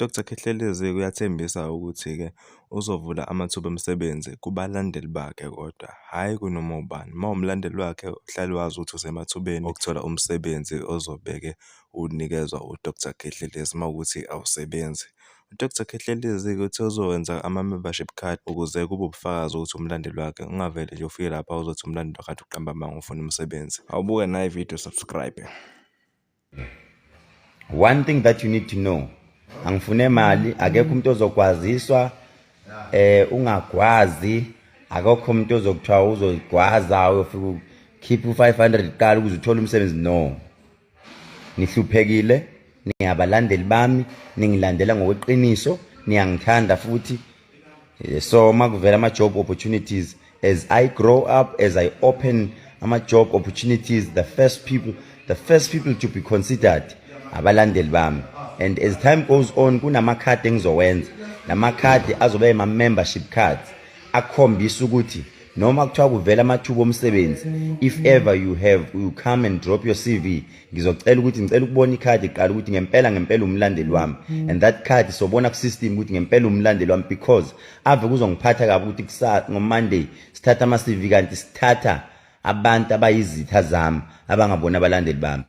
uDr Khehlelezi uyathembisa ukuthi-ke uzovula amathuba omsebenzi kubalandeli bakhe kodwa hhayi kunoma ubani. Uma umlandeli wakhe uhlale wazi ukuthi usemathubeni okuthola umsebenzi ozobeke unikezwa uDr Khehlelezi uma ukuthi awusebenzi. uDr Khehlelezi-ke uthe uzowenza ama-membership card ukuze kube ubufakazi ukuthi umlandeli wakhe, ungavele nje ufike lapha uzothi umlandeli wakhe athi uqamba amanga ufuna umsebenzi. Awubuke nayo ividiyo, subscribe. One thing that you need to know, angifune mali, akekho umuntu ozokwaziswa, ungagwazi, akekho umuntu ozokuthiwa uzogwaza uyofika ukhipha u500 kuqala ukuze uthole umsebenzi. No, nihluphekile, ningabalandeli bami, ningilandela ngokweqiniso, niyangithanda futhi. So makuvela ama-job opportunities, as I grow up, as I open ama-job opportunities, the first people to be considered abalandeli bami. And as time goes on, kunamakhadi engizowenza, namakhadi azobe ama-membership cards akhombisa ukuthi noma kuthiwa kuvela amathuba omsebenzi, if ever you come and drop your CV, ngizocela ukuthi ngicela ukubona ikhadi kuqala ukuthi ngempela umlandeli wami. And that card sobona ku-system ukuthi ngempela umlandeli wami, because ave kuzongiphatha kabi ukuthi ngo-Monday sithatha ama-CV kanti sithatha abantu abayizitha zami abangabona abalandeli bami.